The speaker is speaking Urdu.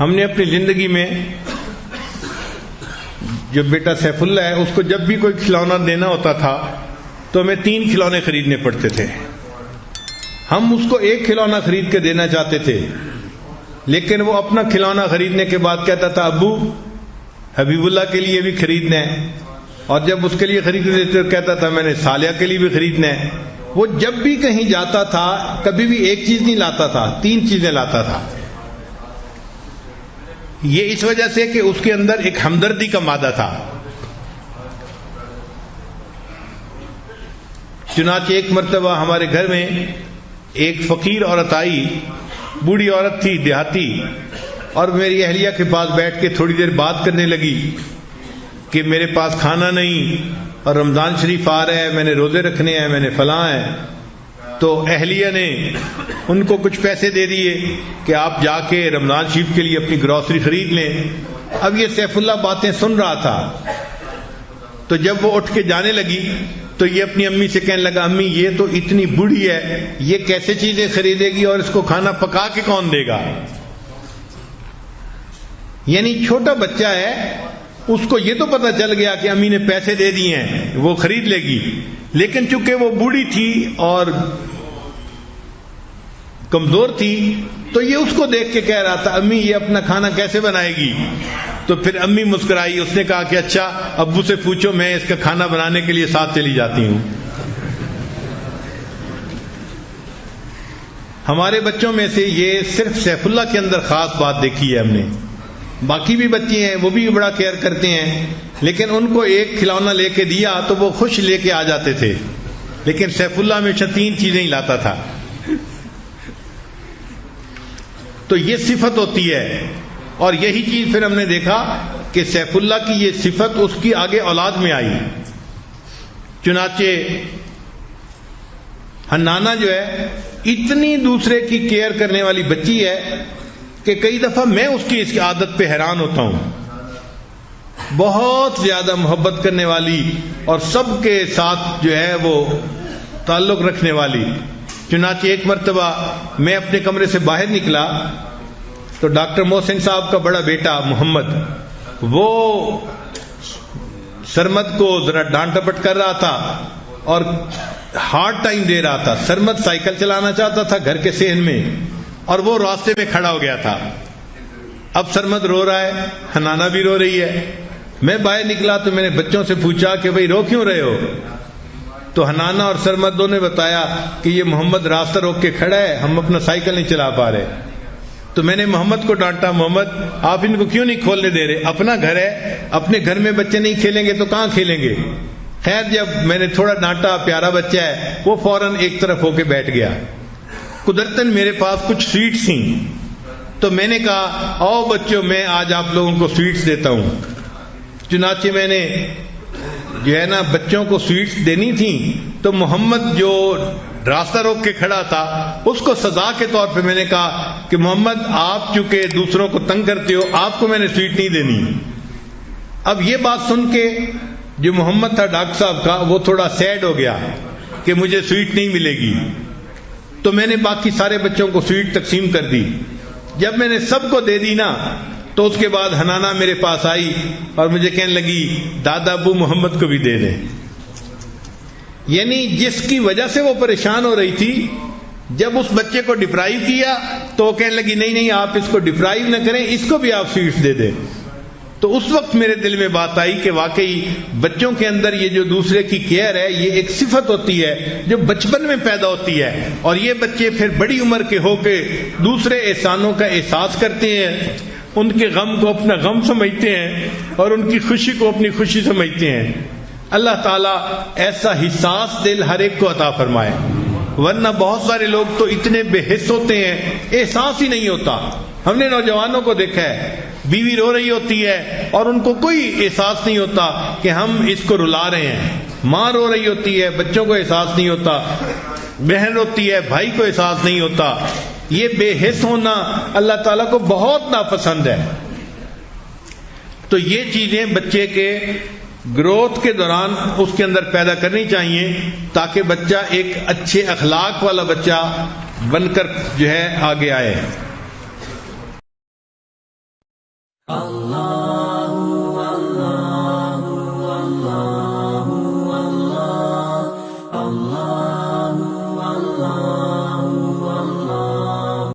ہم نے اپنی زندگی میں جو بیٹا سیف اللہ ہے اس کو جب بھی کوئی کھلونا دینا ہوتا تھا تو ہمیں 3 کھلونے خریدنے پڑتے تھے. ہم اس کو 1 کھلونا خرید کے دینا چاہتے تھے، لیکن وہ اپنا کھلونا خریدنے کے بعد کہتا تھا ابو حبیب اللہ کے لیے بھی خریدنا ہے، اور جب اس کے لیے خریدنے دیتے تو کہتا تھا میں نے صالحہ کے لیے بھی خریدنا ہے. وہ جب بھی کہیں جاتا تھا کبھی بھی ایک چیز نہیں لاتا تھا، 3 چیزیں لاتا تھا. یہ اس وجہ سے کہ اس کے اندر ایک ہمدردی کا مادہ تھا. چنانچہ ایک مرتبہ ہمارے گھر میں ایک فقیر عورت آئی، بوڑھی عورت تھی دیہاتی، اور میری اہلیہ کے پاس بیٹھ کے تھوڑی دیر بات کرنے لگی کہ میرے پاس کھانا نہیں اور رمضان شریف آ رہا ہے، میں نے روزے رکھنے ہیں، میں نے فلاں ہے. تو اہلیہ نے ان کو کچھ پیسے دے دیے کہ آپ جا کے رمضان شریف کے لیے اپنی گروسری خرید لیں. اب یہ سیف اللہ باتیں سن رہا تھا، تو جب وہ اٹھ کے جانے لگی تو یہ اپنی امی سے کہنے لگا امی یہ تو اتنی بوڑھی ہے، یہ کیسے چیزیں خریدے گی اور اس کو کھانا پکا کے کون دے گا؟ یعنی چھوٹا بچہ ہے، اس کو یہ تو پتہ چل گیا کہ امی نے پیسے دے دیے ہیں وہ خرید لے گی، لیکن چونکہ وہ بوڑھی تھی اور کمزور تھی تو یہ اس کو دیکھ کے کہہ رہا تھا امی یہ اپنا کھانا کیسے بنائے گی؟ تو پھر امی مسکرائی، اس نے کہا کہ اچھا ابو سے پوچھو، میں اس کا کھانا بنانے کے لیے ساتھ چلی جاتی ہوں. ہمارے بچوں میں سے یہ صرف سیف اللہ کے اندر خاص بات دیکھی ہے ہم نے. باقی بھی بچے ہیں وہ بھی بڑا کیئر کرتے ہیں، لیکن ان کو 1 کھلونا لے کے دیا تو وہ خوش لے کے آ جاتے تھے، لیکن سیف اللہ ہمیشہ 3 چیزیں ہی لاتا تھا. تو یہ صفت ہوتی ہے، اور یہی چیز پھر ہم نے دیکھا کہ سیف اللہ کی یہ صفت اس کی آگے اولاد میں آئی. چنانچہ حنانہ جو ہے اتنی دوسرے کی کیئر کرنے والی بچی ہے کہ کئی دفعہ میں اس کی عادت پہ حیران ہوتا ہوں. بہت زیادہ محبت کرنے والی اور سب کے ساتھ جو ہے وہ تعلق رکھنے والی. چنانچہ ایک مرتبہ میں اپنے کمرے سے باہر نکلا تو ڈاکٹر محسن صاحب کا بڑا بیٹا محمد وہ سرمد کو ذرا ڈانٹ ڈپٹ کر رہا تھا اور ہارڈ ٹائم دے رہا تھا. سرمد سائیکل چلانا چاہتا تھا گھر کے صحن میں، اور وہ راستے میں کھڑا ہو گیا تھا. اب سرمد رو رہا ہے، حنانہ بھی رو رہی ہے. میں باہر نکلا تو میں نے بچوں سے پوچھا کہ بھئی رو کیوں رہے ہو؟ تو حنانہ اور سرمد دونوں نے بتایا کہ یہ محمد راستہ روک کے کھڑا ہے، ہم اپنا سائیکل نہیں چلا پا رہے. تو میں نے محمد کو ڈانٹا، محمد آپ ان کو کیوں نہیں کھولنے دے رہے؟ اپنا گھر ہے، اپنے گھر میں بچے نہیں کھیلیں گے تو کہاں کھیلیں گے؟ خیر جب میں نے تھوڑا ڈانٹا، پیارا بچہ ہے، وہ فوراً ایک طرف ہو کے بیٹھ گیا. قدرتاً میرے پاس کچھ سویٹس تھیں تو میں نے کہا آؤ بچوں میں آج آپ لوگوں کو سویٹس دیتا ہوں. چنانچہ میں نے جو ہے نا بچوں کو سویٹس دینی تھیں تو محمد جو راستہ روک کے کھڑا تھا اس کو سزا کے طور پہ میں نے کہا کہ محمد آپ چونکہ دوسروں کو تنگ کرتے ہو آپ کو میں نے سویٹ نہیں دینی. اب یہ بات سن کے جو محمد تھا ڈاکٹر صاحب کا وہ تھوڑا سیڈ ہو گیا کہ مجھے سویٹ نہیں ملے گی. تو میں نے باقی سارے بچوں کو سویٹ تقسیم کر دی. جب میں نے سب کو دے دی نا تو اس کے بعد حنانہ میرے پاس آئی اور مجھے کہنے لگی دادا ابو محمد کو بھی دے دیں. یعنی جس کی وجہ سے وہ پریشان ہو رہی تھی جب اس بچے کو ڈپرائیو کیا تو وہ کہنے لگی نہیں نہیں آپ اس کو ڈپرائیو نہ کریں، اس کو بھی آپ سویٹس دے دیں. تو اس وقت میرے دل میں بات آئی کہ واقعی بچوں کے اندر یہ جو دوسرے کی کیئر ہے یہ ایک صفت ہوتی ہے جو بچپن میں پیدا ہوتی ہے، اور یہ بچے پھر بڑی عمر کے ہو کے دوسرے احسانوں کا احساس کرتے ہیں، ان کے غم کو اپنا غم سمجھتے ہیں اور ان کی خوشی کو اپنی خوشی سمجھتے ہیں. اللہ تعالیٰ ایسا حساس دل ہر ایک کو عطا فرمائے، ورنہ بہت سارے لوگ تو اتنے بے حس ہوتے ہیں احساس ہی نہیں ہوتا. ہم نے نوجوانوں کو دیکھا ہے بیوی رو رہی ہوتی ہے اور ان کو کوئی احساس نہیں ہوتا کہ ہم اس کو رلا رہے ہیں. ماں رو رہی ہوتی ہے، بچوں کو احساس نہیں ہوتا، بہن روتی ہے، بھائی کو احساس نہیں ہوتا. یہ بے حس ہونا اللہ تعالیٰ کو بہت ناپسند ہے. تو یہ چیزیں بچے کے گروتھ کے دوران اس کے اندر پیدا کرنی چاہیے تاکہ بچہ ایک اچھے اخلاق والا بچہ بن کر جو ہے آگے آئے. اللہ